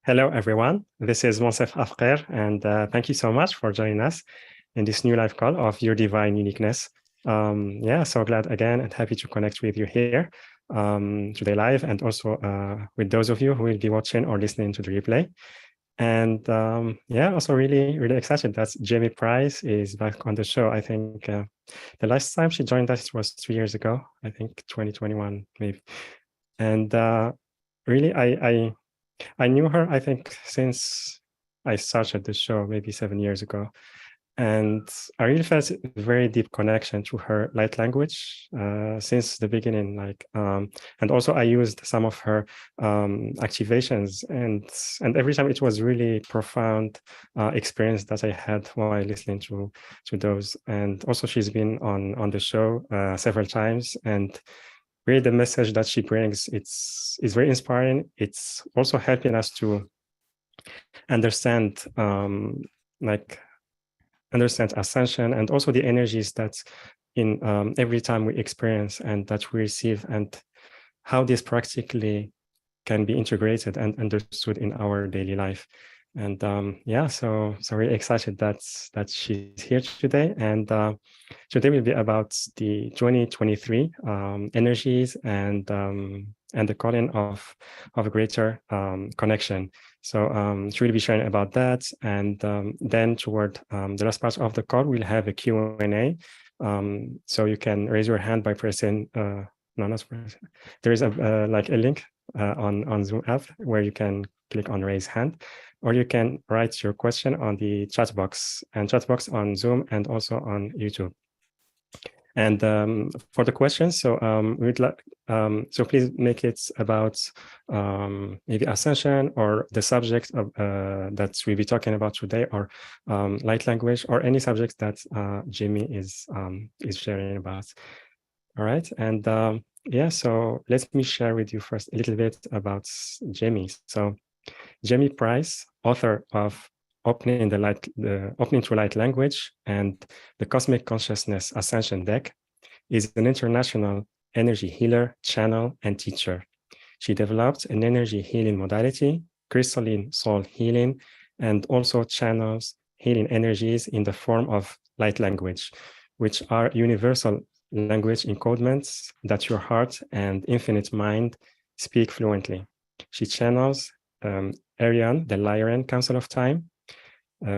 Hello, everyone. This is Monsef Afqer, and thank you so much for joining us in this new live call of Your Divine Uniqueness. So glad again and happy to connect with you here today live, and also with those of you who will be watching or listening to the replay. And also really, really excited that Jamye Price is back on the show. I think the last time she joined us was 3 years ago, I think 2021 maybe. And really, I knew her, I think, since I started the show maybe 7 years ago. And I really felt a very deep connection to her light language since the beginning. And also I used some of her activations, and every time it was really profound experience that I had while listening to those. And also she's been on the show several times, and really the message that she brings, is very inspiring. It's also helping us to understand understand ascension, and also the energies that in every time we experience and that we receive, and how this practically can be integrated and understood in our daily life. And so really excited that she's here today. And today will be about the 2023 energies and the calling of a greater connection. So she will be sharing about that. And then toward the last part of the call, we'll have a Q&A. So you can raise your hand by pressing, there is a link on Zoom app where you can click on raise hand, or you can write your question on the chat box on Zoom and also on YouTube. And for the questions, we'd like so please make it about maybe ascension, or the subject of that we'll be talking about today, or light language, or any subject that Jamye is sharing about. All right, and so let me share with you first a little bit about Jamye. So Jamye Price, author of Opening to Light Language and the Cosmic Consciousness Ascension Deck, is an international energy healer, channel, and teacher. She developed an energy healing modality, crystalline soul healing, and also channels healing energies in the form of light language, which are universal language encodements that your heart and infinite mind speak fluently. She channels Arian, the Lyran Council of Time,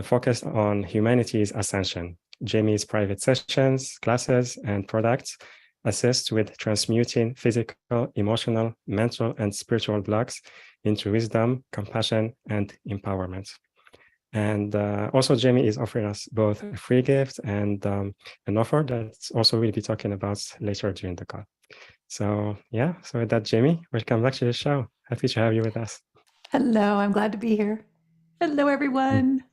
focused on humanity's ascension. Jamye's private sessions, classes, and products assist with transmuting physical, emotional, mental, and spiritual blocks into wisdom, compassion, and empowerment. And also Jamye is offering us both a free gift and an offer that's also we'll be talking about later during the call. So with that, Jamye, welcome back to the show. Happy to have you with us. Hello, I'm glad to be here. Hello, everyone.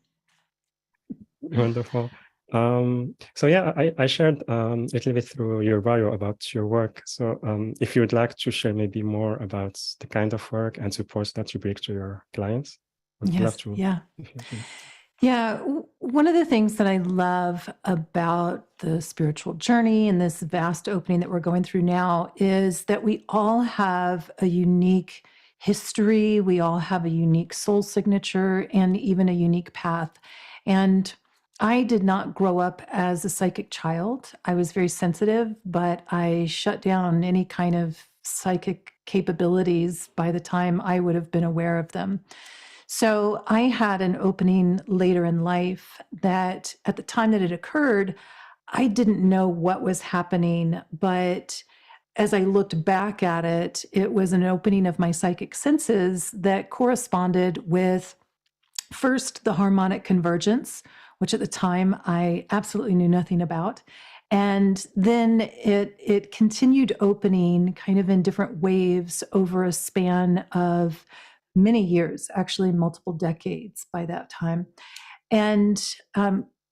Wonderful. I shared a little bit through your bio about your work. So if you would like to share maybe more about the kind of work and support that you bring to your clients, would love to. Yeah. One of the things that I love about the spiritual journey and this vast opening that we're going through now is that we all have a unique history. We all have a unique soul signature and even a unique path. And I did not grow up as a psychic child. I was very sensitive, but I shut down any kind of psychic capabilities by the time I would have been aware of them. So I had an opening later in life that at the time that it occurred, I didn't know what was happening, but as I looked back at it, it was an opening of my psychic senses that corresponded with first the harmonic convergence, which at the time I absolutely knew nothing about. And then it continued opening kind of in different waves over a span of many years, actually multiple decades by that time. And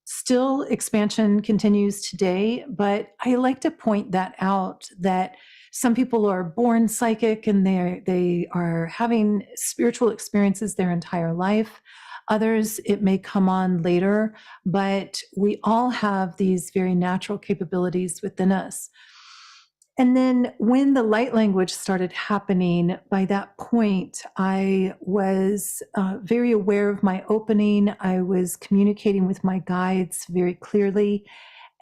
still expansion continues today, but I like to point that out, that some people are born psychic and they are having spiritual experiences their entire life. Others, it may come on later, but we all have these very natural capabilities within us. And then when the light language started happening, by that point, I was very aware of my opening. I was communicating with my guides very clearly.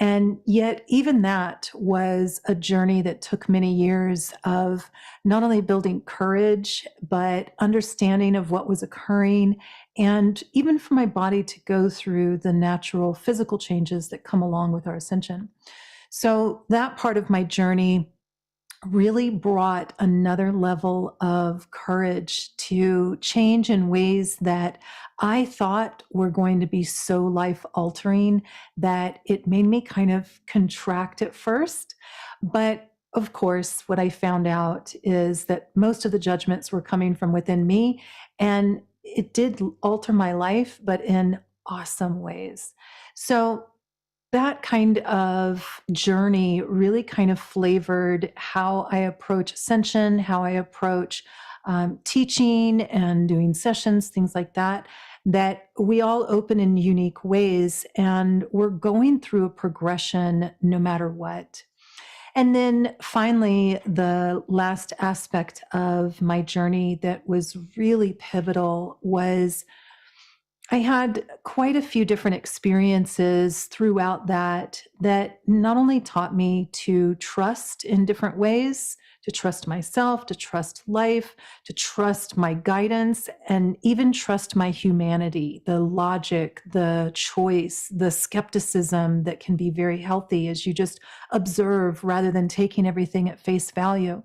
And yet, even that was a journey that took many years of not only building courage, but understanding of what was occurring, and even for my body to go through the natural physical changes that come along with our ascension. So, that part of my journey really brought another level of courage to change in ways that I thought were going to be so life altering that it made me kind of contract at first. But of course, what I found out is that most of the judgments were coming from within me, and it did alter my life, but in awesome ways. So, that kind of journey really kind of flavored how I approach ascension, how I approach teaching and doing sessions, things like that, that we all open in unique ways. And we're going through a progression no matter what. And then finally, the last aspect of my journey that was really pivotal was I had quite a few different experiences throughout that not only taught me to trust in different ways, to trust myself, to trust life, to trust my guidance, and even trust my humanity, the logic, the choice, the skepticism that can be very healthy as you just observe rather than taking everything at face value.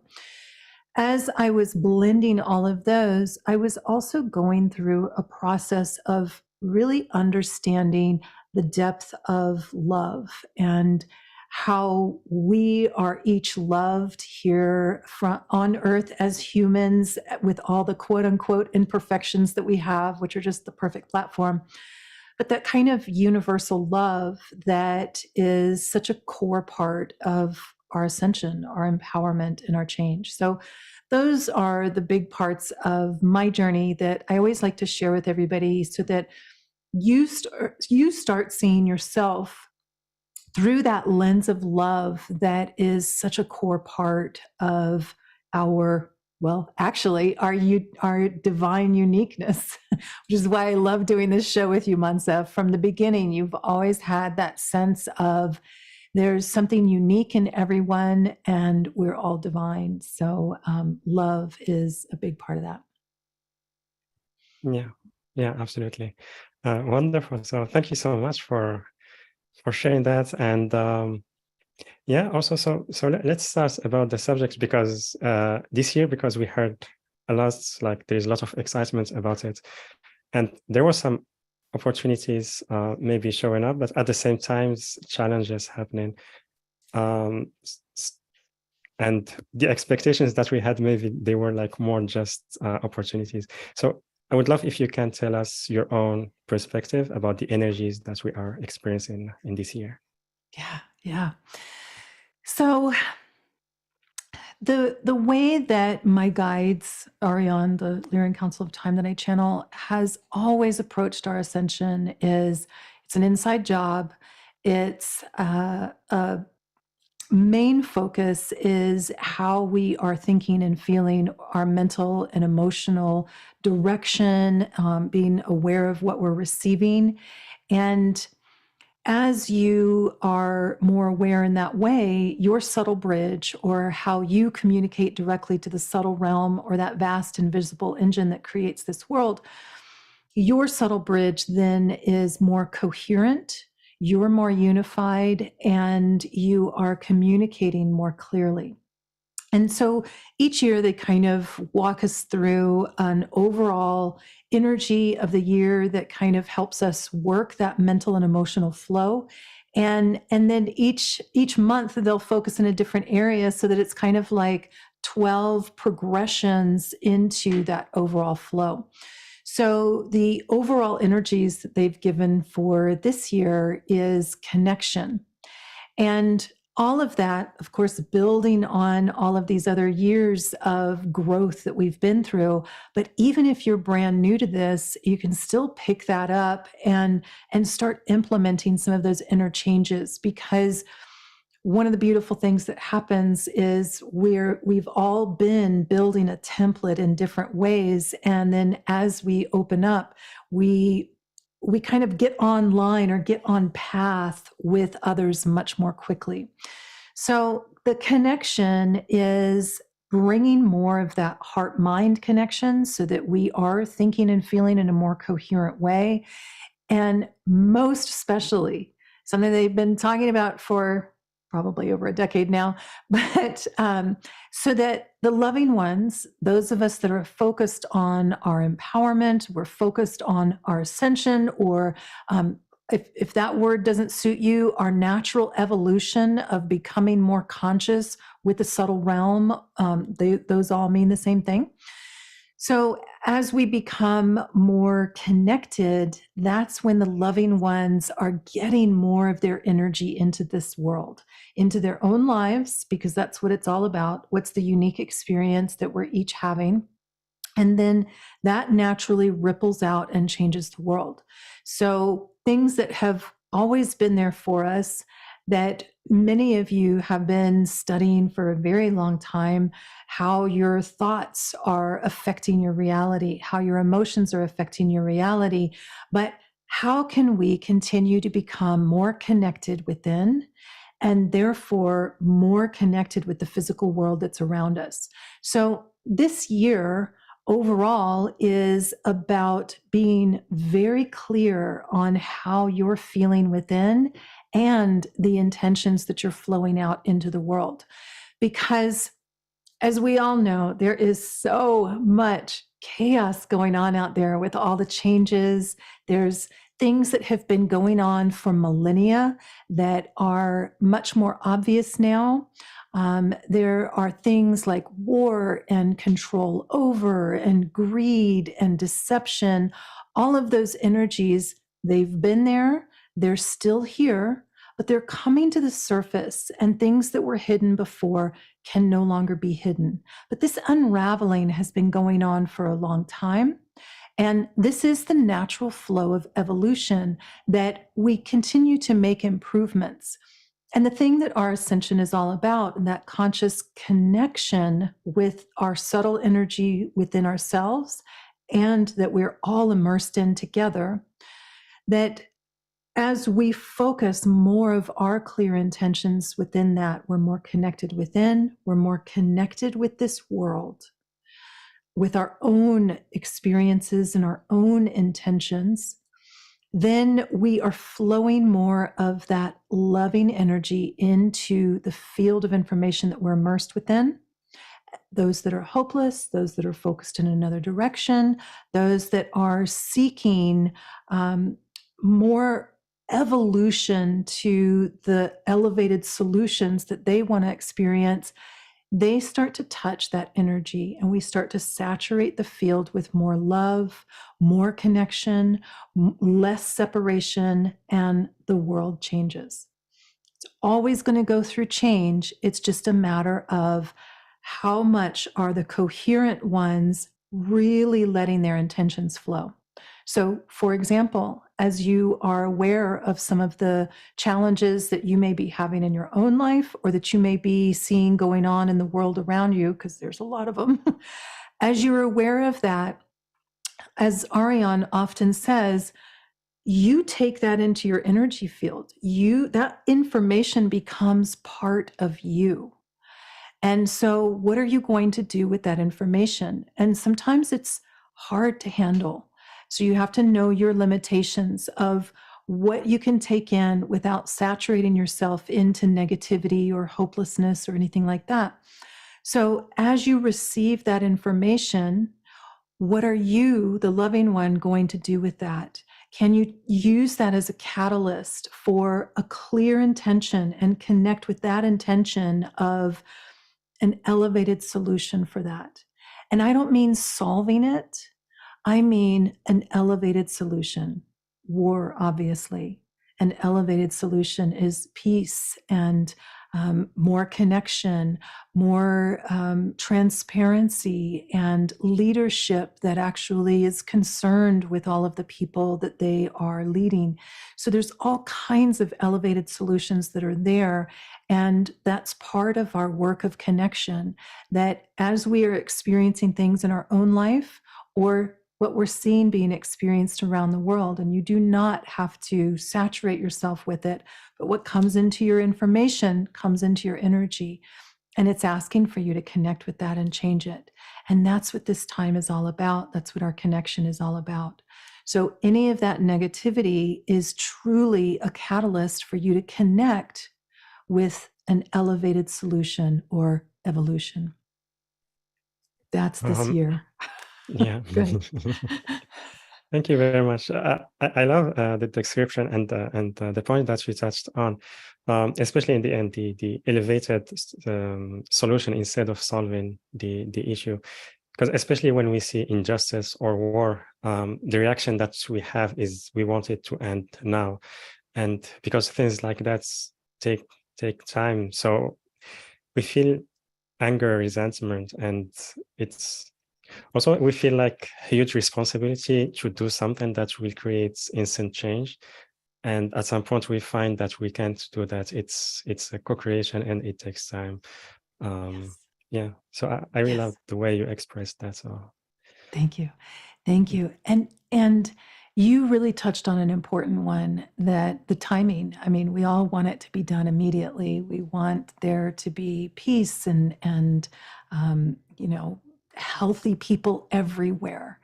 As I was blending all of those, I was also going through a process of really understanding the depth of love and how we are each loved here on earth as humans with all the quote unquote imperfections that we have, which are just the perfect platform. But that kind of universal love that is such a core part of our ascension, our empowerment, and our change. So, those are the big parts of my journey that I always like to share with everybody so that you start seeing yourself through that lens of love that is such a core part of our, well, actually our divine uniqueness, which is why I love doing this show with you, Mansa. From the beginning, you've always had that sense of there's something unique in everyone and we're all divine. So love is a big part of that. Yeah, yeah, absolutely. Wonderful. So thank you so much for sharing that. And yeah, also, so let's start about the subject, because this year, because we heard a lot, like there's a lot of excitement about it, and there were some opportunities maybe showing up, but at the same time, challenges happening. And the expectations that we had, maybe they were like more just opportunities. So I would love if you can tell us your own perspective about the energies that we are experiencing in this year. Yeah. So the way that my guides, Ariane, the Lyrian Council of Time that I channel, has always approached our ascension is it's an inside job. It's a main focus is how we are thinking and feeling, our mental and emotional direction, being aware of what we're receiving. And as you are more aware in that way, your subtle bridge, or how you communicate directly to the subtle realm or that vast invisible engine that creates this world, your subtle bridge then is more coherent, you're more unified, and you are communicating more clearly. And so each year they kind of walk us through an overall energy of the year that kind of helps us work that mental and emotional flow. And then each month they'll focus in a different area so that it's kind of like 12 progressions into that overall flow. So the overall energies that they've given for this year is connection. And all of that, of course, building on all of these other years of growth that we've been through. But even if you're brand new to this, you can still pick that up and start implementing some of those inner changes, because one of the beautiful things that happens is we've all been building a template in different ways. And then as we open up, we kind of get online or get on path with others much more quickly. So the connection is bringing more of that heart-mind connection so that we are thinking and feeling in a more coherent way. And most especially, something they've been talking about for probably over a decade now, but so that the loving ones, those of us that are focused on our empowerment, we're focused on our ascension, or if that word doesn't suit you, our natural evolution of becoming more conscious with the subtle realm, those all mean the same thing. So as we become more connected, that's when the loving ones are getting more of their energy into this world, into their own lives, because that's what it's all about. What's the unique experience that we're each having? And then that naturally ripples out and changes the world. So things that have always been there for us, that many of you have been studying for a very long time, how your thoughts are affecting your reality, how your emotions are affecting your reality. But how can we continue to become more connected within, and therefore more connected with the physical world that's around us? So this year overall is about being very clear on how you're feeling within and the intentions that you're flowing out into the world. Because as we all know, there is so much chaos going on out there with all the changes. There's things that have been going on for millennia that are much more obvious now. There are things like war and control over and greed and deception. All of those energies, they've been there, they're still here, but they're coming to the surface, and things that were hidden before can no longer be hidden. But this unraveling has been going on for a long time. And this is the natural flow of evolution, that we continue to make improvements. And the thing that our ascension is all about, and that conscious connection with our subtle energy within ourselves, and that we're all immersed in together, that as we focus more of our clear intentions within that, we're more connected within, we're more connected with this world, with our own experiences and our own intentions. Then we are flowing more of that loving energy into the field of information that we're immersed within. Those that are hopeless, those that are focused in another direction, those that are seeking more evolution to the elevated solutions that they want to experience, they start to touch that energy, and we start to saturate the field with more love, more connection, less separation, and the world changes. It's always going to go through change. It's just a matter of how much are the coherent ones really letting their intentions flow. So, for example, as you are aware of some of the challenges that you may be having in your own life, or that you may be seeing going on in the world around you, because there's a lot of them, as you're aware of that, as Ariane often says, you take that into your energy field. That information becomes part of you. And so what are you going to do with that information? And sometimes it's hard to handle. So you have to know your limitations of what you can take in without saturating yourself into negativity or hopelessness or anything like that. So as you receive that information, what are you, the loving one, going to do with that? Can you use that as a catalyst for a clear intention and connect with that intention of an elevated solution for that? And I don't mean solving it. I mean an elevated solution. War, obviously. An elevated solution is peace and more connection, more transparency, and leadership that actually is concerned with all of the people that they are leading. So there's all kinds of elevated solutions that are there. And that's part of our work of connection, that as we are experiencing things in our own life or what we're seeing being experienced around the world, and you do not have to saturate yourself with it, but what comes into your information comes into your energy, and it's asking for you to connect with that and change it. And that's what this time is all about. That's what our connection is all about. So any of that negativity is truly a catalyst for you to connect with an elevated solution or evolution. That's this year. Yeah. Good. Thank you very much. I love the description and the point that you touched on, especially in the end, the elevated solution instead of solving the issue. Because especially when we see injustice or war, the reaction that we have is we want it to end now, and because things like that take time, so we feel anger, resentment, and it's also we feel like huge responsibility to do something that will create instant change. And at some point we find that we can't do that. It's a co-creation and it takes time. Yes. Yeah, so I really Yes. love the way you expressed that. So Thank you. Thank you. And you really touched on an important one, that the timing. I mean, we all want it to be done immediately. We want there to be peace and you know, healthy people everywhere.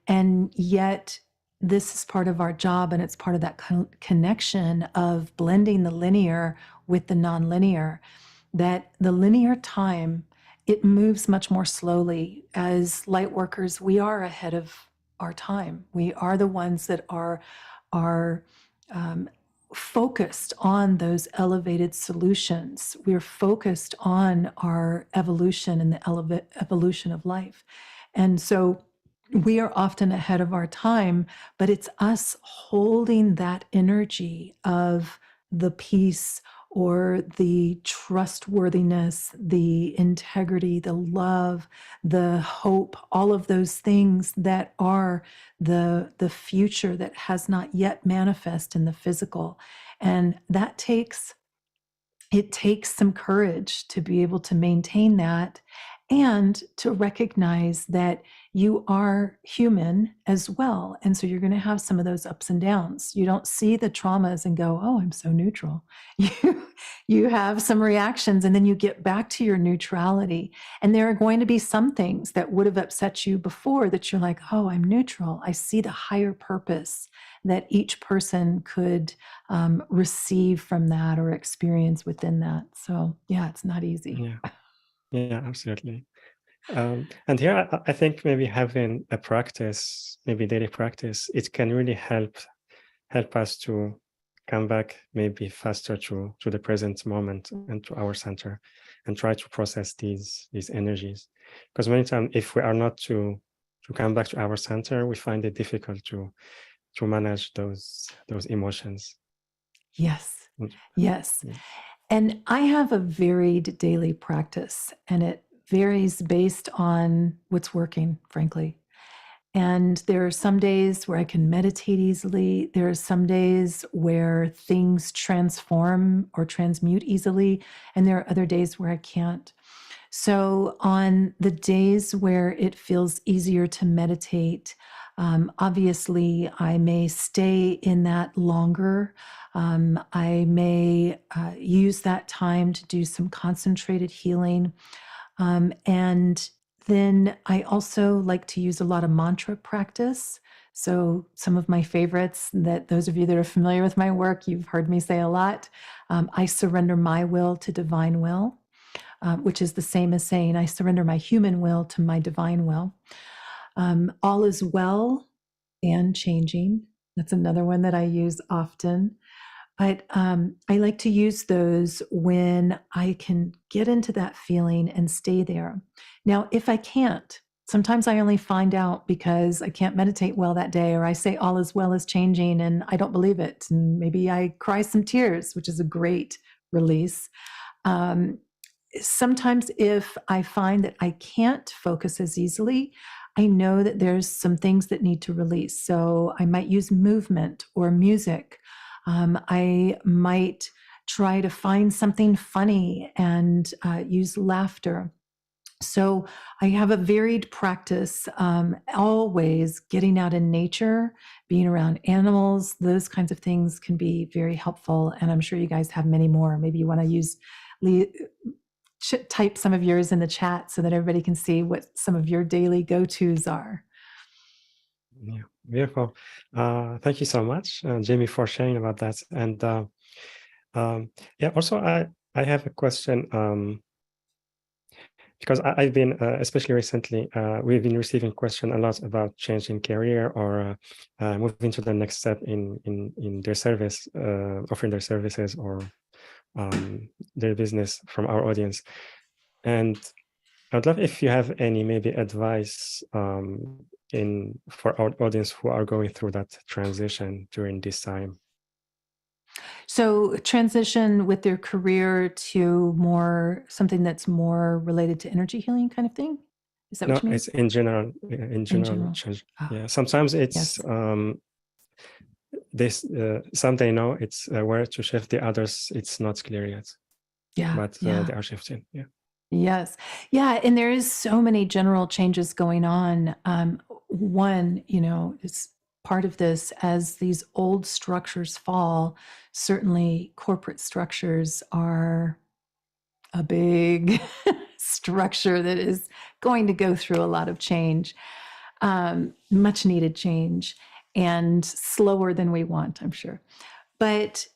And yet this is part of our job, and it's part of that connection of blending the linear with the nonlinear, that the linear time, it moves much more slowly. As light workers, we are ahead of our time. We are the ones that are focused on those elevated solutions. We're focused on our evolution and the evolution of life. And so we are often ahead of our time, but it's us holding that energy of the peace or the trustworthiness, the integrity, the love, the hope, all of those things that are the future that has not yet manifest in the physical. And that takes some courage to be able to maintain that, and to recognize that you are human as well. And so you're going to have some of those ups and downs. You don't see the traumas and go, oh, I'm so neutral. You have some reactions, and then you get back to your neutrality. And there are going to be some things that would have upset you before that you're like, oh, I'm neutral. I see the higher purpose that each person could receive from that or experience within that. So yeah, it's not easy. Yeah, absolutely. And here I think maybe having a practice, maybe daily practice, it can really help us to come back maybe faster to the present moment and to our center, and try to process these energies. Because many times if we are not to come back to our center, we find it difficult to manage those emotions. Yes. Yes. And I have a varied daily practice, and it varies based on what's working, frankly. And there are some days where I can meditate easily. There are some days where things transform or transmute easily. And there are other days where I can't. So on the days where it feels easier to meditate, obviously I may stay in that longer. I may use that time to do some concentrated healing. And then I also like to use a lot of mantra practice. So some of my favorites, that those of you that are familiar with my work, you've heard me say a lot. I surrender my will to divine will, which is the same as saying I surrender my human will to my divine will. All is well and changing. That's another one that I use often. But I like to use those when I can get into that feeling and stay there. Now, if I can't, sometimes I only find out because I can't meditate well that day, or I say all is well is changing and I don't believe it. And maybe I cry some tears, which is a great release. Sometimes if I find that I can't focus as easily, I know that there's some things that need to release. So I might use movement or music. I might try to find something funny and use laughter. So I have a varied practice, always getting out in nature, being around animals, those kinds of things can be very helpful. And I'm sure you guys have many more. Maybe you want to use type some of yours in the chat so that everybody can see what some of your daily go-tos are. Yeah, beautiful. Thank you so much, Jamie, for sharing about that. And yeah, also I have a question, because I've been, especially recently, we've been receiving question a lot about changing career or moving to the next step in their service, offering their services or their business from our audience. And I'd love if you have any maybe advice for our audience who are going through that transition during this time. So transition with their career to more something that's more related to energy healing kind of thing? Is that No, what you mean? it's in general, In general. change. Oh, Yeah, sometimes it's yes. this some they know it's where to shift, the others it's not clear yet, Yeah. but Yeah. they are shifting. Yeah. Yes. Yeah, and there is so many general changes going on. One, is part of this as these old structures fall, certainly corporate structures are a big structure that is going to go through a lot of change, much needed change, and slower than we want, I'm sure. But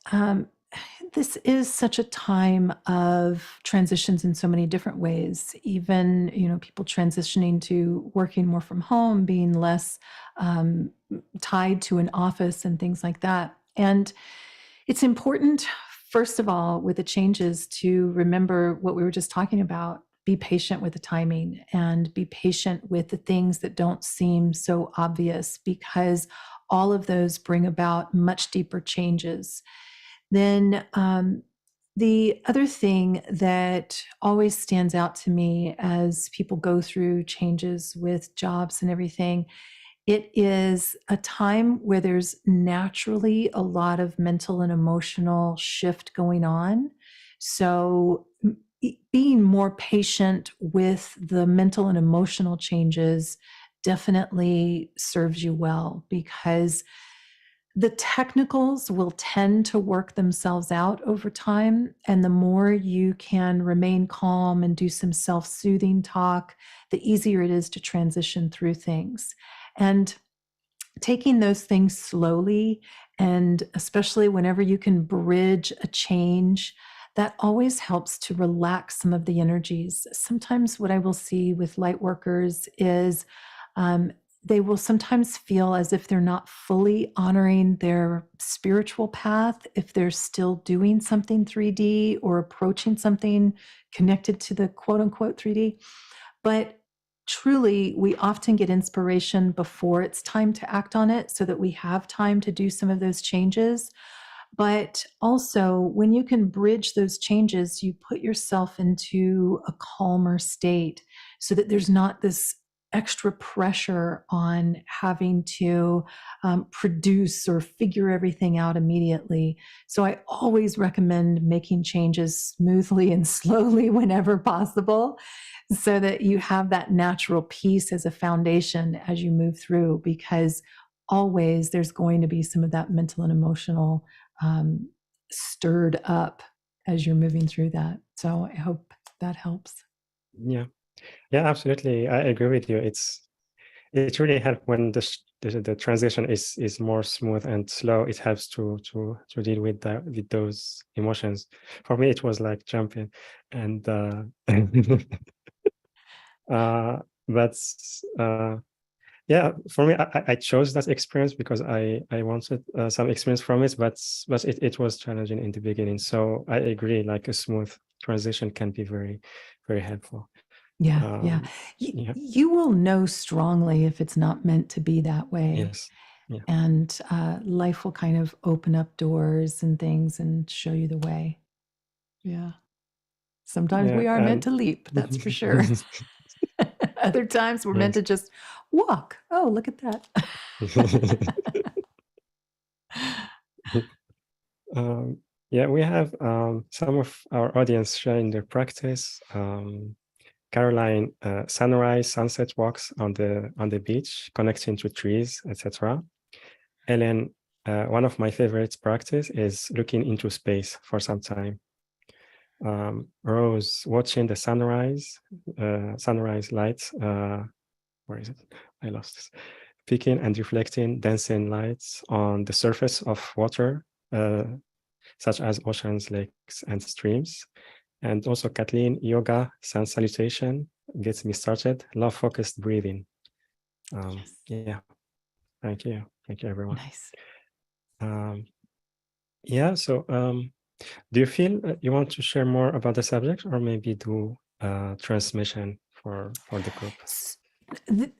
this is such a time of transitions in so many different ways. Even, people transitioning to working more from home, being less tied to an office and things like that. And it's important, first of all, with the changes to remember what we were just talking about. Be patient with the timing and be patient with the things that don't seem so obvious, because all of those bring about much deeper changes. Then the other thing that always stands out to me as people go through changes with jobs and everything, it is a time where there's naturally a lot of mental and emotional shift going on. So being more patient with the mental and emotional changes definitely serves you well, because the technicals will tend to work themselves out over time. And the more you can remain calm and do some self soothing talk, the easier it is to transition through things. And taking those things slowly, and especially whenever you can bridge a change, that always helps to relax some of the energies. Sometimes, what I will see with light workers is they will sometimes feel as if they're not fully honoring their spiritual path if they're still doing something 3D or approaching something connected to the quote unquote 3D. But truly, we often get inspiration before it's time to act on it so that we have time to do some of those changes. But also, when you can bridge those changes, you put yourself into a calmer state so that there's not this extra pressure on having to produce or figure everything out immediately. So I always recommend making changes smoothly and slowly whenever possible, so that you have that natural peace as a foundation as you move through, because always there's going to be some of that mental and emotional stirred up as you're moving through that. So I hope that helps. Yeah. Yeah, absolutely. I agree with you. It really helps when the transition is more smooth and slow. It helps to deal with with those emotions. For me, it was like jumping, and but yeah, for me, I chose that experience because I wanted some experience from it, but it was challenging in the beginning. So I agree, like a smooth transition can be very, very helpful. Yeah, yeah. Um, yeah. You will know strongly if it's not meant to be that way. Yes. Yeah. And life will kind of open up doors and things and show you the way. Yeah. Sometimes we are meant to leap, that's for sure. Other times we're meant to just walk. Oh, look at that. Yeah, we have some of our audience sharing their practice. Caroline, sunrise, sunset walks on the beach, connecting to trees, etc. Ellen, one of my favorite practice is looking into space for some time. Rose, watching the sunrise lights. Where is it? I lost this. Picking and reflecting dancing lights on the surface of water, such as oceans, lakes, and streams. And also Kathleen, yoga, sun salutation, gets me started. Love focused breathing. Yes. Yeah, thank you everyone. Nice. Yeah, so do you feel you want to share more about the subject, or maybe do transmission for the group?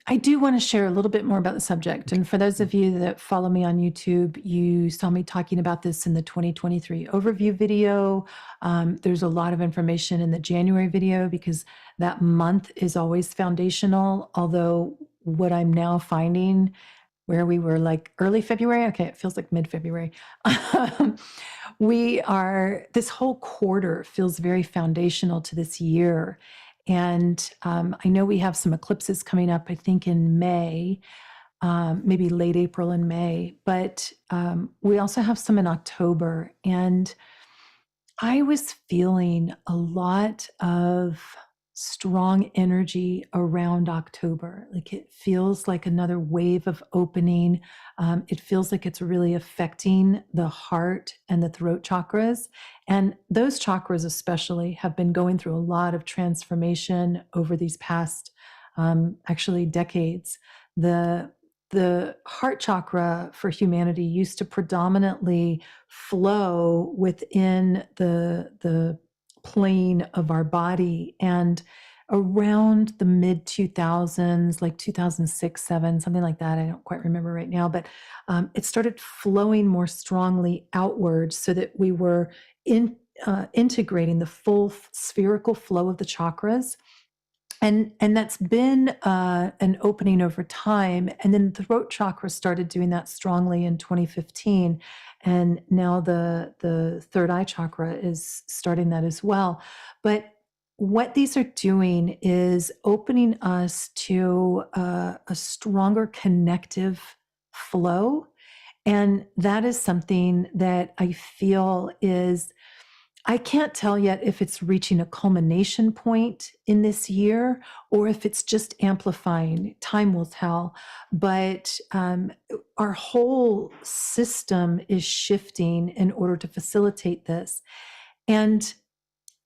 I do want to share a little bit more about the subject. And for those of you that follow me on YouTube, you saw me talking about this in the 2023 overview video. There's a lot of information in the January video because that month is always foundational. Although what I'm now finding, where we were like early February, okay, it feels like mid-February. This whole quarter feels very foundational to this year. And I know we have some eclipses coming up, I think in May, maybe late April and May, but we also have some in October. And I was feeling a lot of strong energy around October. Like it feels like another wave of opening. It feels like it's really affecting the heart and the throat chakras. And those chakras, especially, have been going through a lot of transformation over these past, actually, decades. The heart chakra for humanity used to predominantly flow within the plane of our body. And around the mid 2000s, like 2006, 7, something like that, I don't quite remember right now, but it started flowing more strongly outward so that we were integrating the full spherical flow of the chakras. And that's been an opening over time. And then the throat chakra started doing that strongly in 2015. And now the third eye chakra is starting that as well. But what these are doing is opening us to a stronger connective flow. And that is something that I feel is, I can't tell yet if it's reaching a culmination point in this year or if it's just amplifying. Time will tell. But our whole system is shifting in order to facilitate this. And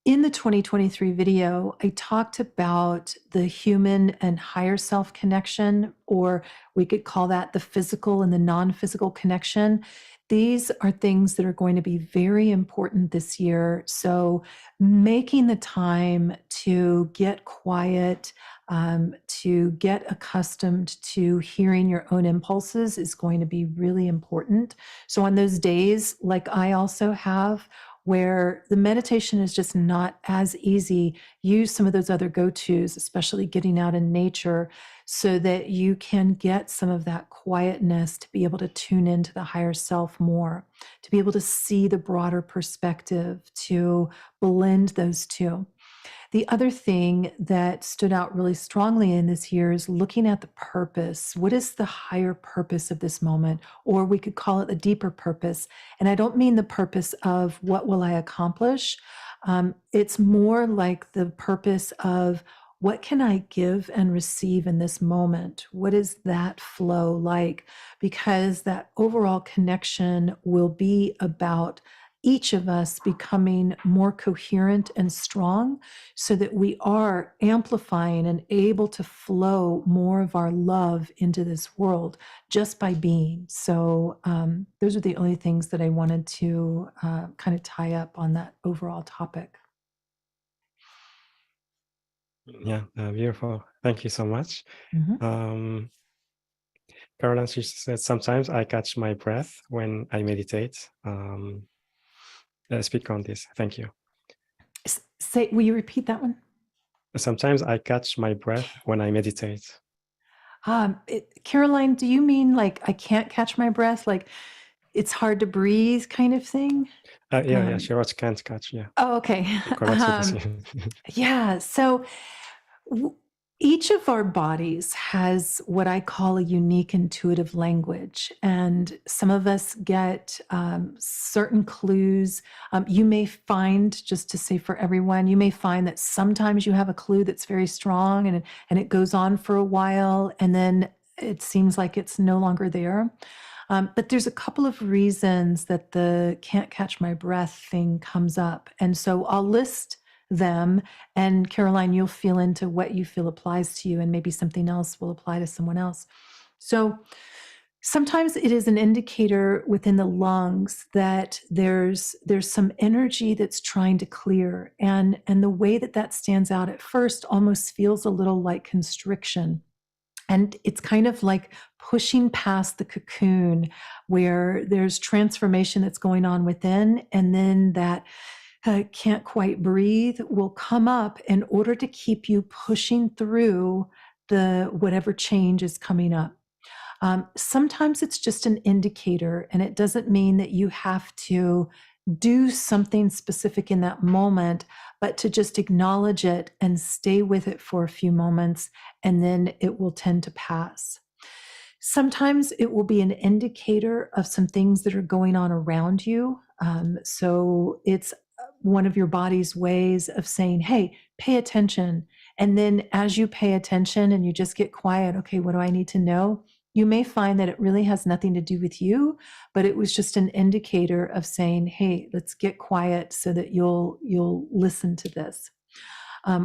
in the 2023 video, I talked about the human and higher self connection, or we could call that the physical and the non-physical connection. These are things that are going to be very important this year. So making the time to get quiet, to get accustomed to hearing your own impulses is going to be really important. So on those days, like I also have, where the meditation is just not as easy, use some of those other go-tos, especially getting out in nature, so that you can get some of that quietness to be able to tune into the higher self more, to be able to see the broader perspective, to blend those two. The other thing that stood out really strongly in this year is looking at the purpose. What is the higher purpose of this moment? Or we could call it the deeper purpose. And I don't mean the purpose of what will I accomplish. It's more like the purpose of what can I give and receive in this moment? What is that flow like? Because that overall connection will be about each of us becoming more coherent and strong so that we are amplifying and able to flow more of our love into this world just by being. So those are the only things that I wanted to kind of tie up on that overall topic. Yeah, beautiful. Thank you so much. Mm-hmm. Caroline, she said, sometimes I catch my breath when I meditate. Speak on this. Thank you. Will you repeat that one? Sometimes I catch my breath when I meditate. Caroline, do you mean like I can't catch my breath, like it's hard to breathe kind of thing? Yeah, she wrote can't catch. Yeah, Oh, okay. correct with this. Yeah. So w- each of our bodies has what I call a unique intuitive language. And some of us get certain clues. You may find, just to say for everyone, you may find that sometimes you have a clue that's very strong and it goes on for a while. And then it seems like it's no longer there. But there's a couple of reasons that the can't catch my breath thing comes up. And so I'll list them. And Caroline, you'll feel into what you feel applies to you, and maybe something else will apply to someone else. So sometimes it is an indicator within the lungs that there's some energy that's trying to clear. And the way that that stands out at first almost feels a little like constriction. And it's kind of like pushing past the cocoon where there's transformation that's going on within. And then that can't quite breathe will come up in order to keep you pushing through the whatever change is coming up. Sometimes it's just an indicator, and it doesn't mean that you have to do something specific in that moment, but to just acknowledge it and stay with it for a few moments, and then it will tend to pass. Sometimes it will be an indicator of some things that are going on around you. So it's one of your body's ways of saying, hey, pay attention. And then as you pay attention and you just get quiet, okay, what do I need to know? You may find that it really has nothing to do with you, but it was just an indicator of saying, hey, let's get quiet so that you'll listen to this,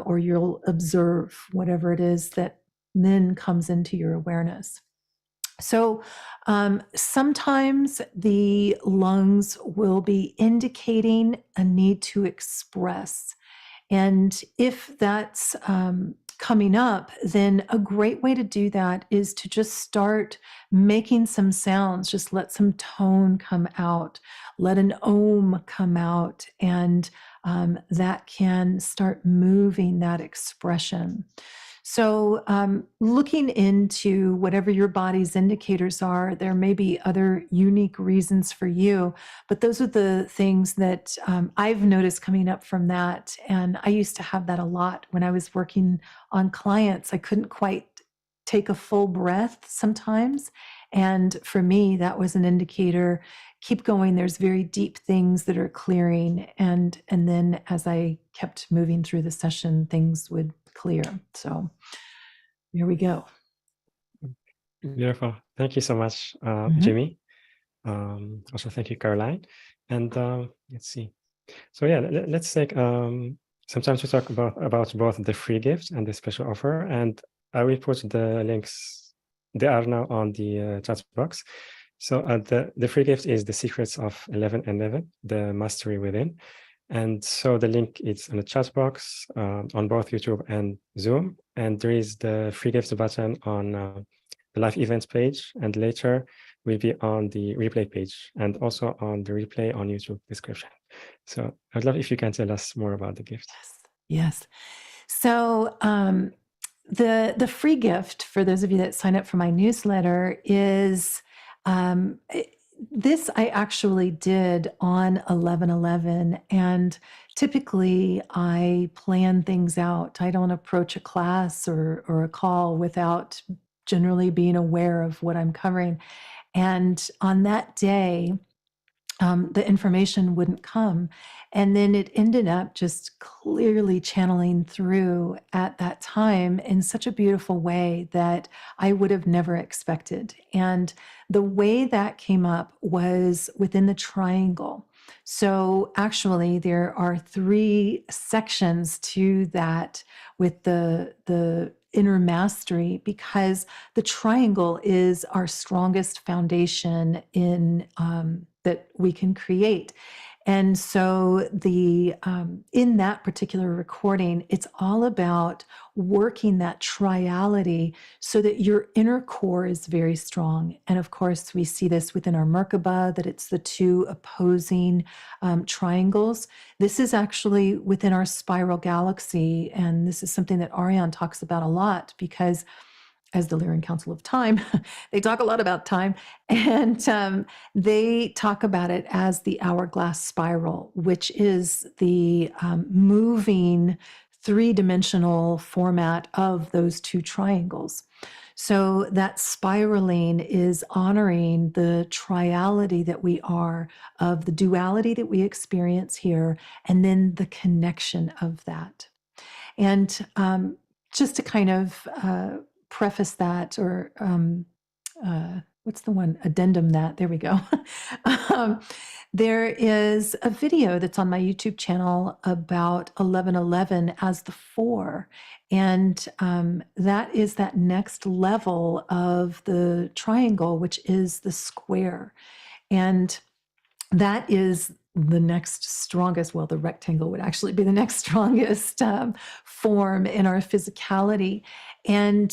or you'll observe whatever it is that then comes into your awareness. So sometimes the lungs will be indicating a need to express. And if that's coming up, then a great way to do that is to just start making some sounds. Just let some tone come out, let an ohm come out, and that can start moving that expression. So, looking into whatever your body's indicators are, there may be other unique reasons for you, but those are the things that I've noticed coming up from that. And I used to have that a lot when I was working on clients. I couldn't quite take a full breath sometimes. And for me, that was an indicator. Keep going. There's very deep things that are clearing. And then as I kept moving through the session, things would clear. So here we go. Beautiful. Thank you so much, Jamye. Also, thank you, Caroline. And let's see. So yeah, let's take sometimes we talk about both the free gift and the special offer, and I will put the links. They are now on the chat box. So the free gift is the secrets of 1111, the mastery within. And so the link is in the chat box on both YouTube and Zoom. And there is the free gift button on the live events page, and later will be on the replay page and also on the replay on YouTube description. So I'd love if you can tell us more about the gift. Yes. So the free gift for those of you that sign up for my newsletter is this I actually did on 11/11, and typically I plan things out. I don't approach a class or a call without generally being aware of what I'm covering. And on that day, the information wouldn't come. And then it ended up just clearly channeling through at that time in such a beautiful way that I would have never expected. And the way that came up was within the triangle. So actually, there are 3 sections to that with the inner mastery, because the triangle is our strongest foundation in that we can create. And so in that particular recording, it's all about working that triality so that your inner core is very strong. And of course, we see this within our Merkaba, that it's the two opposing triangles. This is actually within our spiral galaxy. And this is something that Ariane talks about a lot, because as the Lyran Council of Time, they talk a lot about time, and they talk about it as the hourglass spiral, which is the moving three-dimensional format of those two triangles. So that spiraling is honoring the triality that we are, of the duality that we experience here, and then the connection of that. And just to kind of preface that, or what's the one? Addendum that. There we go. There is a video that's on my YouTube channel about 1111 as the 4. And that is that next level of the triangle, which is the square. And that is the next strongest, well, the rectangle would actually be the next strongest form in our physicality. And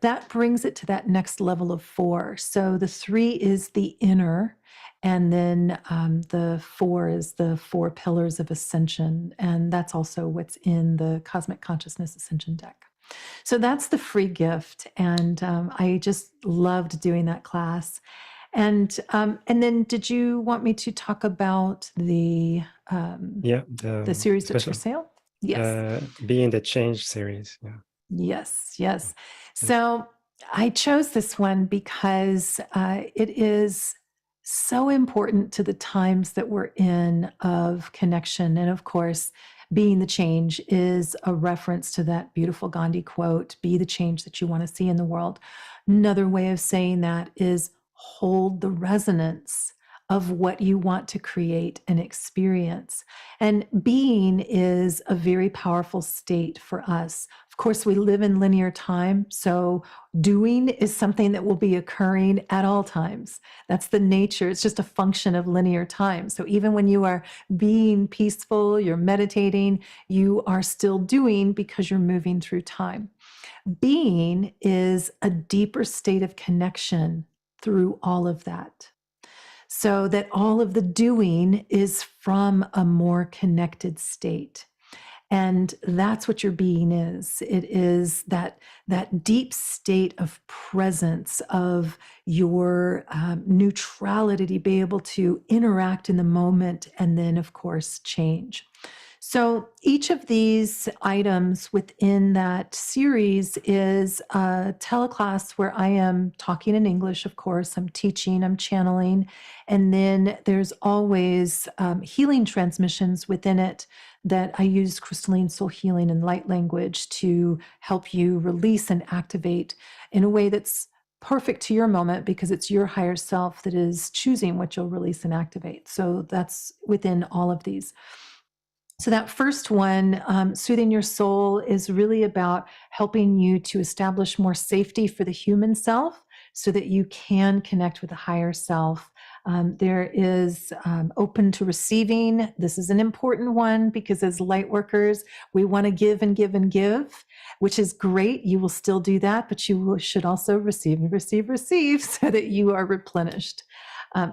that brings it to that next level of 4. So the 3 is the inner, and then the 4 is the 4 pillars of ascension. And that's also what's in the Cosmic Consciousness Ascension deck. So that's the free gift. And I just loved doing that class. And then, did you want me to talk about the series that's for sale? Yes, Being the Change series. Yeah. Yes. So I chose this one because it is so important to the times that we're in of connection, and of course, being the change is a reference to that beautiful Gandhi quote: "Be the change that you want to see in the world." Another way of saying that is hold the resonance of what you want to create and experience. And being is a very powerful state for us. Of course, we live in linear time, so doing is something that will be occurring at all times. That's the nature. It's just a function of linear time. So even when you are being peaceful, you're meditating, you are still doing, because you're moving through time. Being is a deeper state of connection through all of that, so that all of the doing is from a more connected state. And that's what your being is. It is that deep state of presence, of your neutrality, to be able to interact in the moment, and then, of course, change. So each of these items within that series is a teleclass where I am talking in English, of course, I'm teaching, I'm channeling, and then there's always healing transmissions within it that I use crystalline soul healing and light language to help you release and activate in a way that's perfect to your moment, because it's your higher self that is choosing what you'll release and activate. So that's within all of these. So that first one, Soothing Your Soul, is really about helping you to establish more safety for the human self so that you can connect with the higher self. There is Open to Receiving. This is an important one, because as light workers, we want to give and give and give, which is great. You will still do that, but you should also receive and receive so that you are replenished.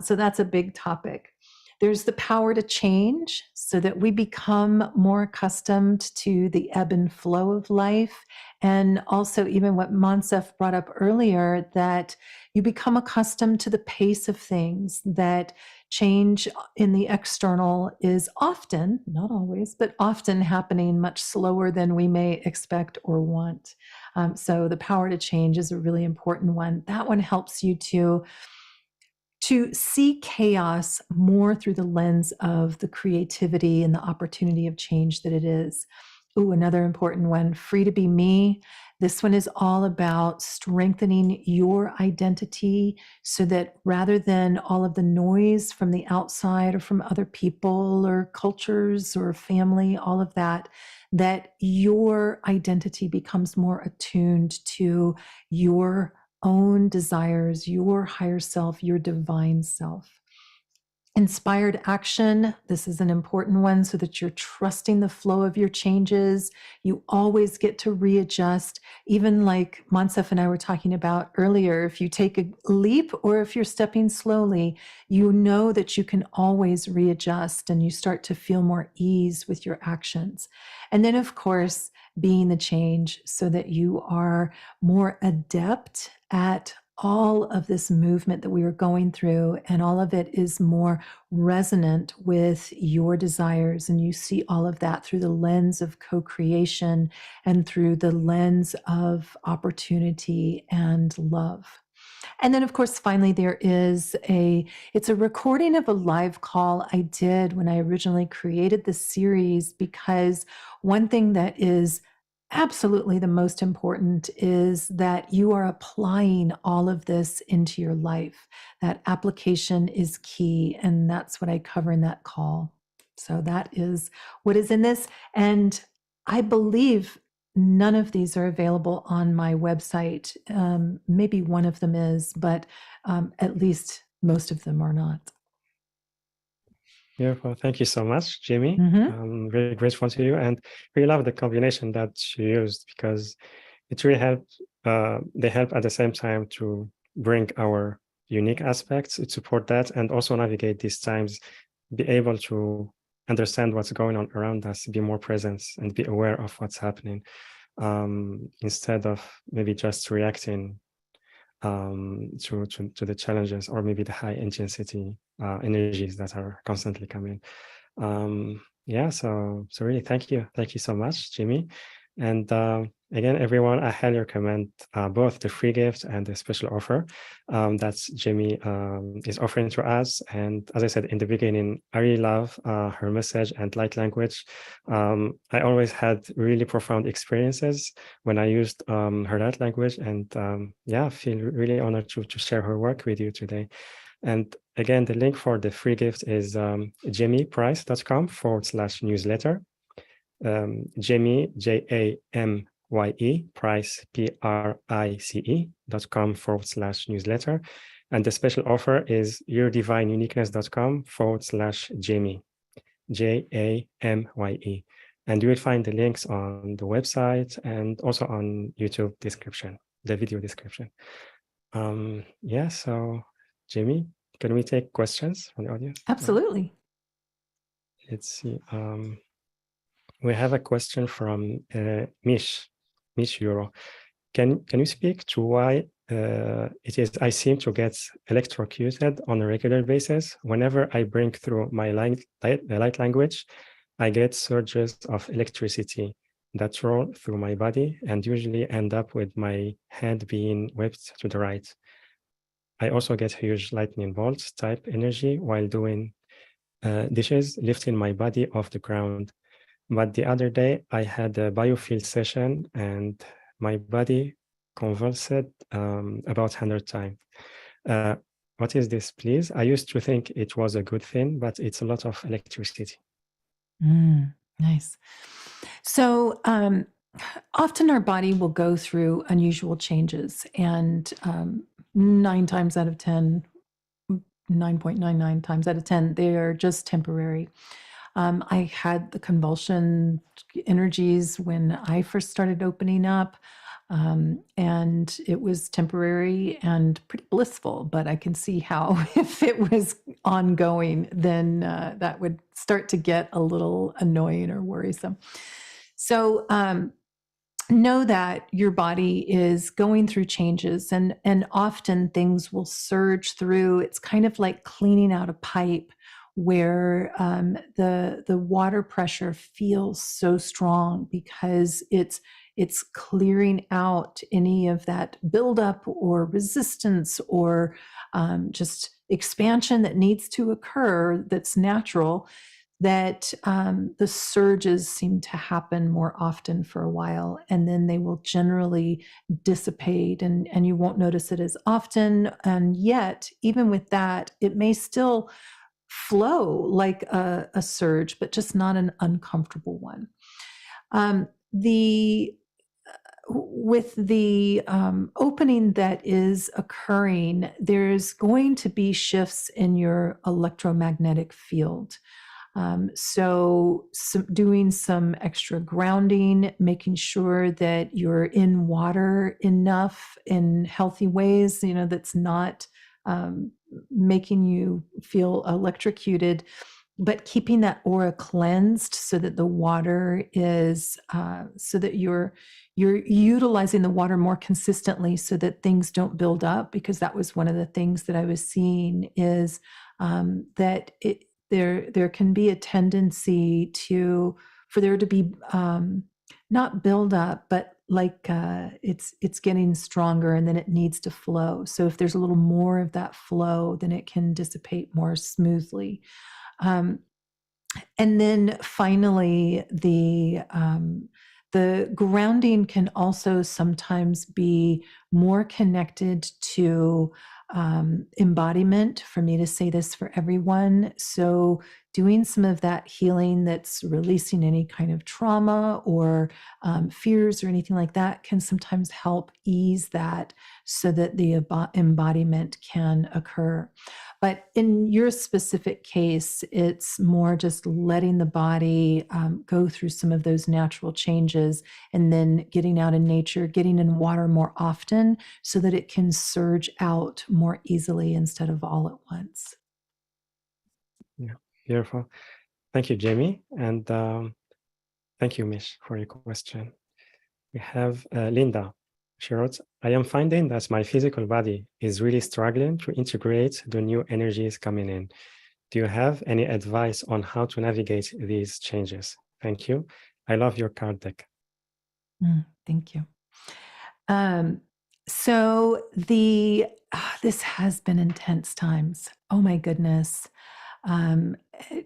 So that's a big topic. There's the Power to Change, so that we become more accustomed to the ebb and flow of life. And also, even what Monsef brought up earlier, that you become accustomed to the pace of things, that change in the external is often, not always, but often happening much slower than we may expect or want. So the Power to Change is a really important one. That one helps you to see chaos more through the lens of the creativity and the opportunity of change that it is. Ooh, another important one, Free to Be Me. This one is all about strengthening your identity, so that rather than all of the noise from the outside or from other people or cultures or family, all of that, that your identity becomes more attuned to your own desires, your higher self, your divine self. Inspired action. This is an important one so that you're trusting the flow of your changes. You always get to readjust. Even like Monsef and I were talking about earlier, if you take a leap or if you're stepping slowly, you know that you can always readjust and you start to feel more ease with your actions. And then, of course, being the change so that you are more adept at all of this movement that we are going through, and all of it is more resonant with your desires. And you see all of that through the lens of co-creation and through the lens of opportunity and love. And then, of course, finally, it's a recording of a live call I did when I originally created this series, because one thing that is absolutely the most important is that you are applying all of this into your life. That application is key, and that's what I cover in that call. So that is what is in this. And I believe none of these are available on my website. Maybe one of them is, but at least most of them are not. Beautiful. Thank you so much, Jamie. Mm-hmm. I'm very grateful to you, and we love the combination that you used, because it really helped. They help at the same time to bring our unique aspects, to support that, and also navigate these times, be able to understand what's going on around us, be more present, and be aware of what's happening, instead of maybe just reacting to the challenges, or maybe the high intensity energies that are constantly coming. Yeah, so really thank you so much, Jimmy. And again, everyone, I highly recommend both the free gift and the special offer that Jamie is offering to us. And as I said in the beginning, I really love her message and light language. I always had really profound experiences when I used her light language, and yeah, I feel really honored to share her work with you today. And again, the link for the free gift is jamyeprice.com/newsletter. Jamye, Jamye, Price, PRICE.com/newsletter. And the special offer is yourdivineuniqueness.com/Jamie, JAMYE. And you will find the links on the website and also on YouTube description, the video description. Yeah, so Jamie, can we take questions from the audience? Absolutely. Let's see. We have a question from Mish Euro. Can you speak to why it is I seem to get electrocuted on a regular basis? Whenever I bring through my light language, I get surges of electricity that roll through my body and usually end up with my hand being whipped to the right. I also get huge lightning bolts type energy while doing dishes, lifting my body off the ground. But the other day I had a biofield session and my body convulsed about 100 times. What is this, please? I used to think it was a good thing, but it's a lot of electricity. Nice. So often our body will go through unusual changes, and 9 times out of 10, 9.99 times out of 10, they are just temporary. I had the convulsion energies when I first started opening up, and it was temporary and pretty blissful, but I can see how if it was ongoing, then that would start to get a little annoying or worrisome. So know that your body is going through changes, and often things will surge through. It's kind of like cleaning out a pipe where the water pressure feels so strong because it's clearing out any of that buildup or resistance or just expansion that needs to occur that's natural, that the surges seem to happen more often for a while, and then they will generally dissipate, and you won't notice it as often. And yet, even with that, it may still flow like a surge, but just not an uncomfortable one. with the opening that is occurring, there's going to be shifts in your electromagnetic field. So doing some extra grounding, making sure that you're in water enough in healthy ways, that's not making you feel electrocuted, but keeping that aura cleansed so that the water is, so that you're utilizing the water more consistently so that things don't build up, because that was one of the things that I was seeing is that there can be a tendency for there to be not build up, but like it's getting stronger and then it needs to flow. So if there's a little more of that flow, then it can dissipate more smoothly. And then finally, the grounding can also sometimes be more connected to embodiment, for me to say this for everyone. So doing some of that healing that's releasing any kind of trauma or fears or anything like that can sometimes help ease that so that the embodiment can occur. But in your specific case, it's more just letting the body go through some of those natural changes and then getting out in nature, getting in water more often so that it can surge out more easily instead of all at once. Yeah, beautiful. Thank you, Jamie. And thank you, Mish, for your question. We have Linda. She wrote, I am finding that my physical body is really struggling to integrate the new energies coming in. Do you have any advice on how to navigate these changes? Thank you. I love your card deck. Thank you. So this has been intense times. Oh my goodness.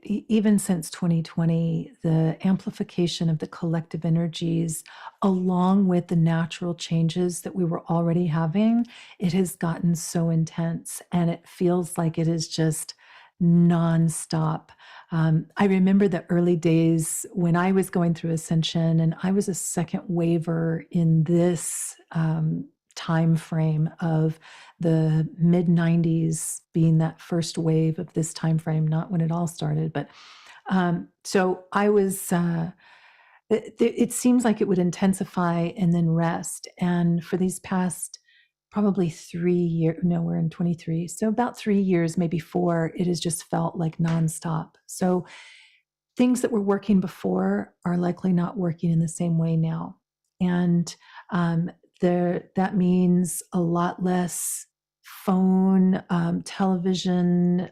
Even since 2020, the amplification of the collective energies, along with the natural changes that we were already having, it has gotten so intense, and it feels like it is just nonstop. I remember the early days when I was going through Ascension, and I was a second waver in this time frame of the mid 90s being that first wave of this time frame, not when it all started, but so I was it seems like it would intensify and then rest. And for these past probably 3 years, no, we're in 23, so about 3 years, maybe 4, it has just felt like nonstop. So things that were working before are likely not working in the same way now. And that means a lot less phone, television,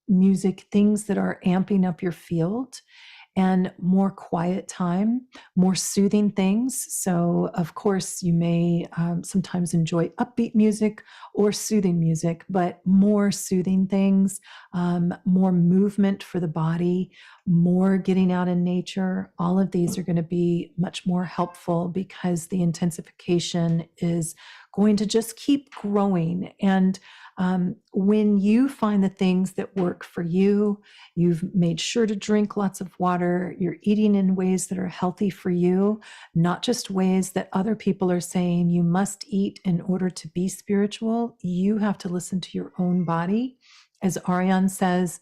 music, things that are amping up your field, and more quiet time, more soothing things. So, of course, you may sometimes enjoy upbeat music or soothing music, but more soothing things, more movement for the body, more getting out in nature. All of these are going to be much more helpful because the intensification is going to just keep growing. And when you find the things that work for you, you've made sure to drink lots of water, you're eating in ways that are healthy for you, not just ways that other people are saying you must eat in order to be spiritual. You have to listen to your own body. As Ariane says,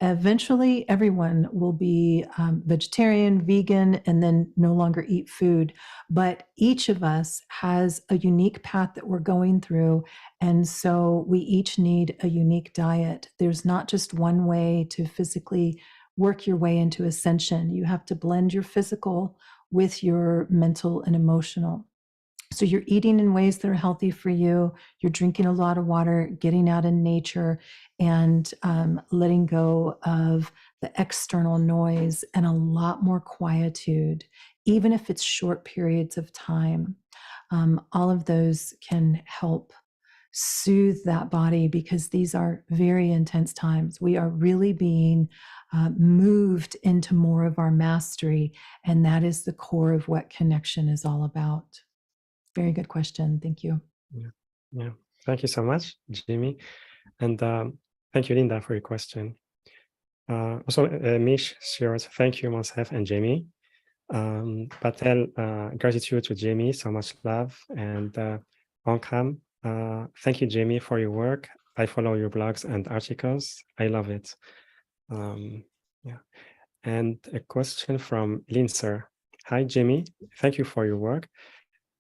eventually everyone will be vegetarian, vegan, and then no longer eat food. But each of us has a unique path that we're going through. And so we each need a unique diet. There's not just one way to physically work your way into ascension. You have to blend your physical with your mental and emotional. So you're eating in ways that are healthy for you. You're drinking a lot of water, getting out in nature, and letting go of the external noise and a lot more quietude, even if it's short periods of time. All of those can help soothe that body because these are very intense times. We are really being moved into more of our mastery, and that is the core of what connection is all about. Very good question. Thank you. Yeah. Thank you so much, Jamie. And thank you, Linda, for your question. Also, Mish, Shiraz, thank you, Monsef and Jamie. Patel, gratitude to Jamye, so much love. And Ankam, thank you, Jamye, for your work. I follow your blogs and articles. I love it. Yeah. And a question from Linser. Hi, Jamye. Thank you for your work.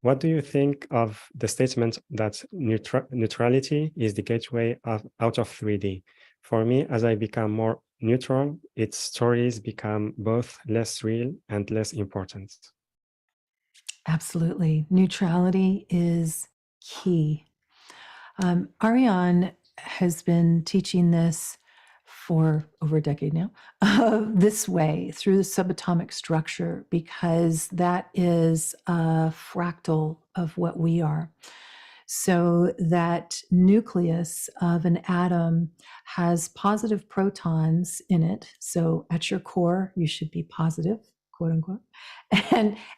What do you think of the statement that neutrality is the gateway out of 3D? For me, as I become more neutral, its stories become both less real and less important. Absolutely. Neutrality is key. Ariane has been teaching this for over a decade now, this way through the subatomic structure, because that is a fractal of what we are. So that nucleus of an atom has positive protons in it. So at your core, you should be positive, quote unquote.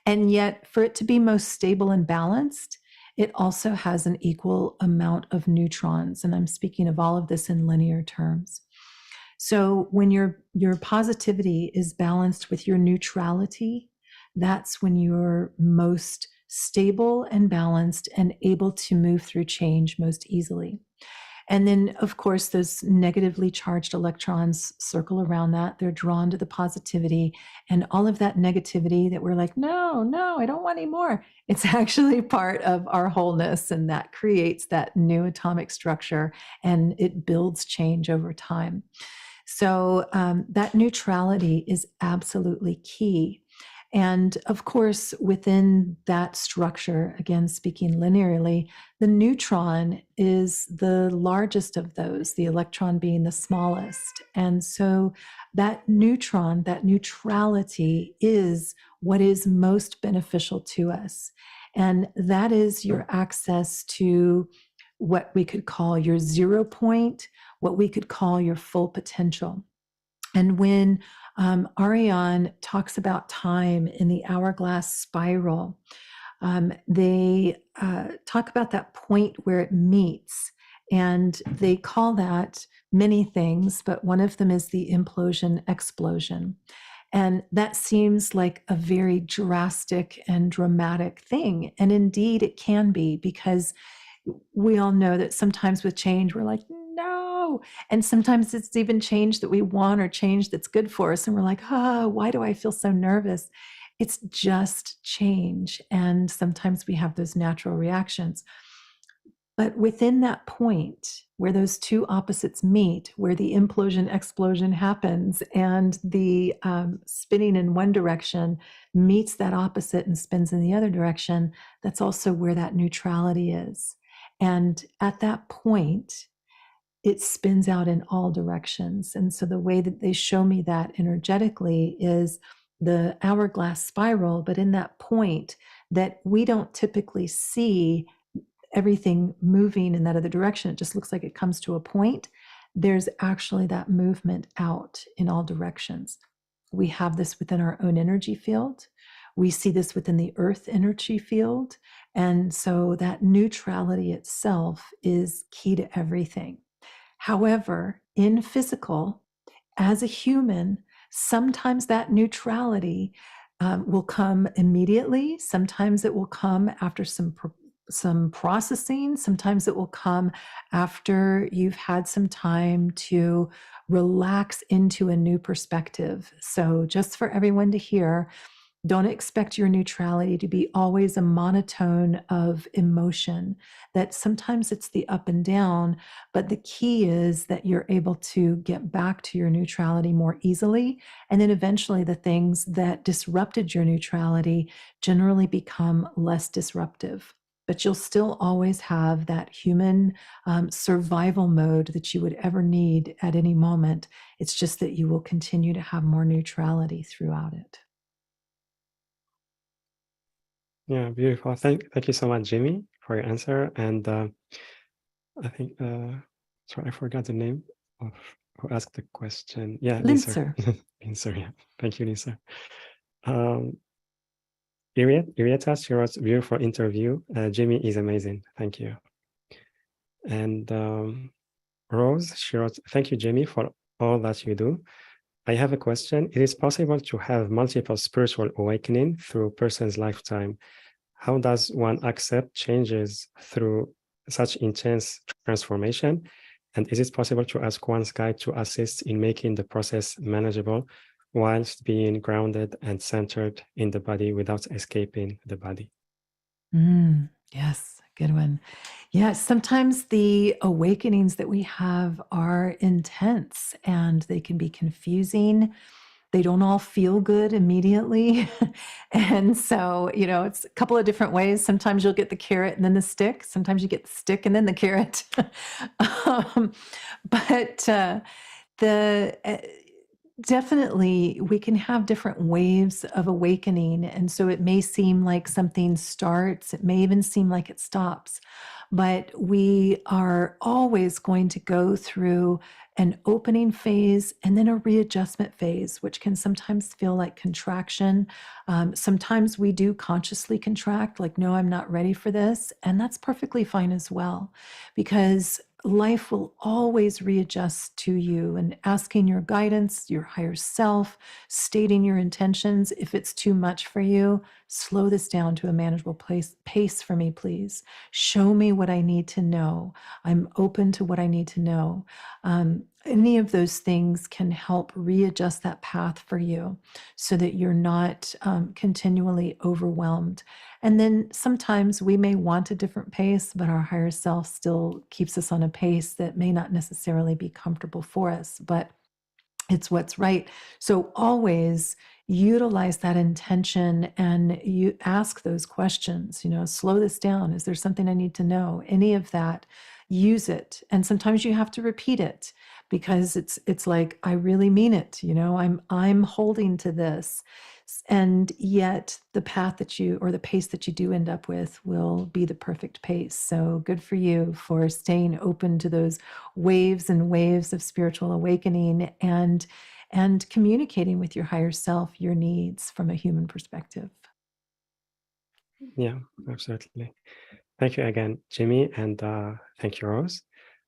And yet for it to be most stable and balanced, it also has an equal amount of neutrons. And I'm speaking of all of this in linear terms. So when your positivity is balanced with your neutrality, that's when you're most stable and balanced and able to move through change most easily. And then, of course, those negatively charged electrons circle around that. They're drawn to the positivity, and all of that negativity that we're like, no, I don't want any more. It's actually part of our wholeness, and that creates that new atomic structure, and it builds change over time. So that neutrality is absolutely key. And of course, within that structure, again, speaking linearly, the neutron is the largest of those, the electron being the smallest. And so that neutron, that neutrality is what is most beneficial to us. And that is your access to what we could call your 0 point, what we could call your full potential. And when Ariane talks about time in the hourglass spiral, they talk about that point where it meets. And they call that many things, but one of them is the implosion explosion. And that seems like a very drastic and dramatic thing. And indeed, it can be, because we all know that sometimes with change, we're like, no. And sometimes it's even change that we want or change that's good for us. And we're like, why do I feel so nervous? It's just change. And sometimes we have those natural reactions. But within that point where those two opposites meet, where the implosion explosion happens and the spinning in one direction meets that opposite and spins in the other direction, that's also where that neutrality is. And at that point, it spins out in all directions. And so the way that they show me that energetically is the hourglass spiral, but in that point that we don't typically see everything moving in that other direction. It just looks like it comes to a point. There's actually that movement out in all directions. We have this within our own energy field. We see this within the earth energy field. And so that neutrality itself is key to everything. However, in physical, as a human, sometimes that neutrality will come immediately. Sometimes it will come after some processing. Sometimes it will come after you've had some time to relax into a new perspective. So just for everyone to hear, don't expect your neutrality to be always a monotone of emotion, that sometimes it's the up and down, but the key is that you're able to get back to your neutrality more easily. And then eventually the things that disrupted your neutrality generally become less disruptive. But you'll still always have that human survival mode that you would ever need at any moment. It's just that you will continue to have more neutrality throughout it. Yeah, beautiful. Thank you so much, Jamye, for your answer. And I think, sorry, I forgot the name of who asked the question. Yeah, Linser. Linser, yeah. Thank you, Linser. Irieta, she wrote, beautiful interview. Jamye is amazing. Thank you. And Rose, she wrote, thank you, Jamye, for all that you do. I have a question. It is possible to have multiple spiritual awakening through a person's lifetime. How does one accept changes through such intense transformation? And is it possible to ask one's guide to assist in making the process manageable whilst being grounded and centered in the body without escaping the body? Yes, good one. Yes, sometimes the awakenings that we have are intense and they can be confusing. They don't all feel good immediately. And so, it's a couple of different ways. Sometimes you'll get the carrot and then the stick. Sometimes you get the stick and then the carrot. um, but the definitely we can have different waves of awakening, and so it may seem like something starts, it may even seem like it stops, but we are always going to go through an opening phase and then a readjustment phase, which can sometimes feel like contraction. Sometimes we do consciously contract, like, no, I'm not ready for this, and that's perfectly fine as well, because life will always readjust to you, and asking your guidance, your higher self, stating your intentions. If it's too much for you, slow this down to a manageable pace for me, please. Show me what I need to know. I'm open to what I need to know. Any of those things can help readjust that path for you so that you're not continually overwhelmed. And then sometimes we may want a different pace, but our higher self still keeps us on a pace that may not necessarily be comfortable for us, but it's what's right. So always utilize that intention and you ask those questions, slow this down. Is there something I need to know? Any of that, use it. And sometimes you have to repeat it because it's like, I really mean it. I'm holding to this. And yet the path that you, or the pace that you do end up with, will be the perfect pace. So good for you for staying open to those waves and waves of spiritual awakening, and communicating with your higher self your needs from a human perspective. Yeah, absolutely. Thank you again, Jimmy, and thank you, Rose.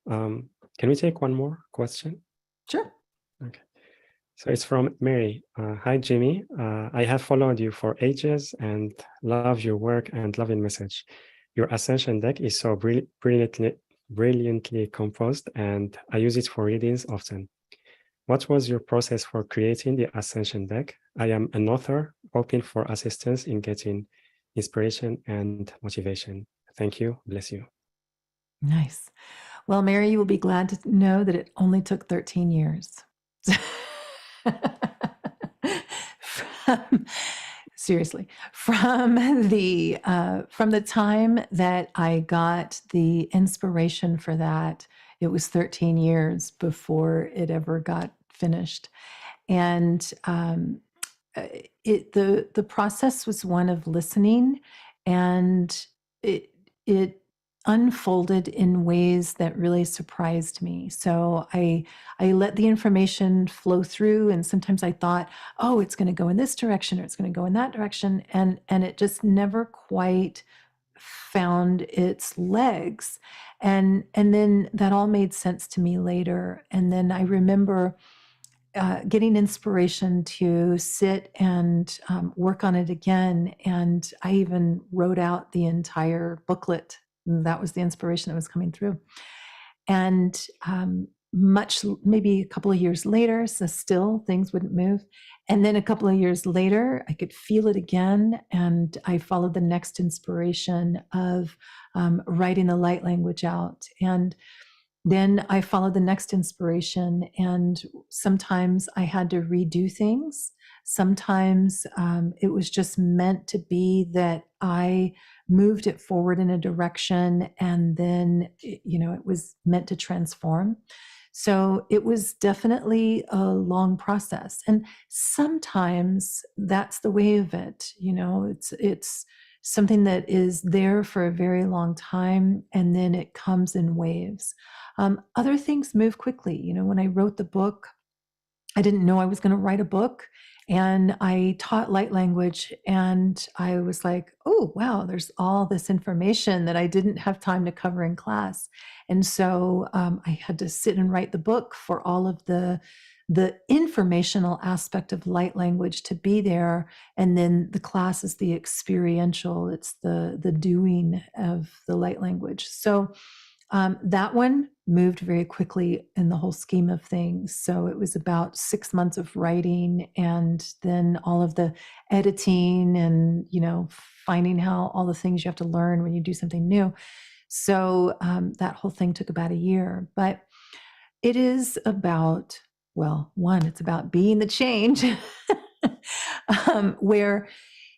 Can we take one more question? Sure. Okay. So it's from Mary. Hi, Jimmy. I have followed you for ages and love your work and love your message. Your Ascension deck is so brilliantly composed, and I use it for readings often. What was your process for creating the Ascension deck? I am an author, hoping for assistance in getting inspiration and motivation. Thank you. Bless you. Nice. Well, Mary, you will be glad to know that it only took 13 years. Seriously, from the time that I got the inspiration for that, it was 13 years before it ever got finished. And the process was one of listening, and it unfolded in ways that really surprised me. So I let the information flow through, and sometimes I thought, oh, it's going to go in this direction or it's going to go in that direction, and it just never quite found its legs. And then that all made sense to me later. And then I remember getting inspiration to sit and work on it again. And I even wrote out the entire booklet. That was the inspiration that was coming through. And maybe a couple of years later, so still things wouldn't move. And then a couple of years later, I could feel it again. And I followed the next inspiration of writing the light language out. And then I followed the next inspiration, and sometimes I had to redo things. Sometimes it was just meant to be that I moved it forward in a direction, and then, it was meant to transform. So it was definitely a long process. And sometimes that's the way of it. It's something that is there for a very long time, and then it comes in waves. Other things move quickly. When I wrote the book, I didn't know I was going to write a book. And I taught light language, and I was like, oh, wow, there's all this information that I didn't have time to cover in class. And so I had to sit and write the book for all of the the informational aspect of light language to be there, and then the class is the experiential. It's the doing of the light language. So that one moved very quickly in the whole scheme of things. So it was about 6 months of writing, and then all of the editing, and finding how all the things you have to learn when you do something new. So that whole thing took about a year. But it is about, well, one, it's about being the change, where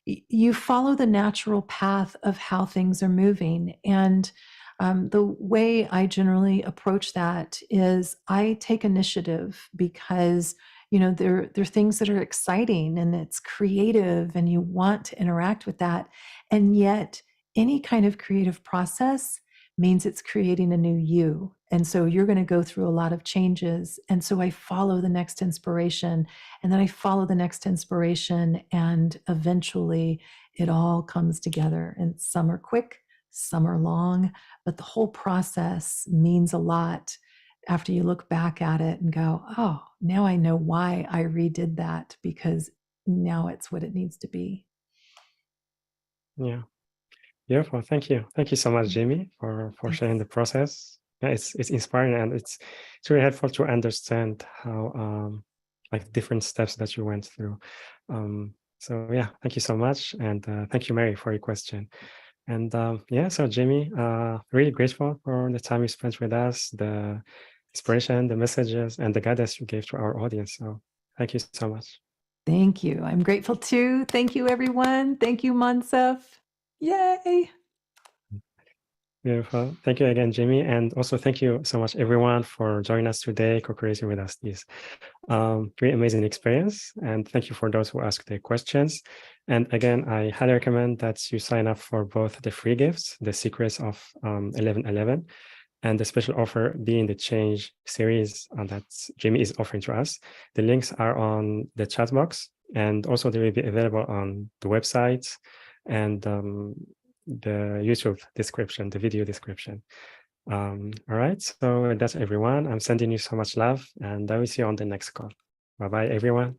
you follow the natural path of how things are moving. And the way I generally approach that is I take initiative, because there are things that are exciting and it's creative and you want to interact with that. And yet any kind of creative process means it's creating a new you. And so you're going to go through a lot of changes. And so I follow the next inspiration, and then I follow the next inspiration, and eventually it all comes together. And some are quick, some are long, but the whole process means a lot after you look back at it and go, oh, now I know why I redid that, because now it's what it needs to be. Yeah. Beautiful. Thank you. Thank you so much, Jamie, for sharing the process. Yeah, it's inspiring, and it's really helpful to understand how like different steps that you went through. So yeah, thank you so much, and thank you, Mary, for your question. And yeah, so Jamie, really grateful for the time you spent with us, the inspiration, the messages, and the guidance you gave to our audience. So thank you so much. Thank you. I'm grateful too. Thank you, everyone. Thank you, Monsef. Yay. Beautiful. Thank you again, Jamie. And also thank you so much, everyone, for joining us today, co-creating with us this very amazing experience. And thank you for those who asked their questions. And again, I highly recommend that you sign up for both the free gifts, the secrets of 1111, and the special offer being the change series that Jamie is offering to us. The links are on the chat box, and also they will be available on the website and the YouTube description, the video description. All right, so that's everyone. I'm sending you so much love, and I will see you on the next call. Bye-bye, everyone.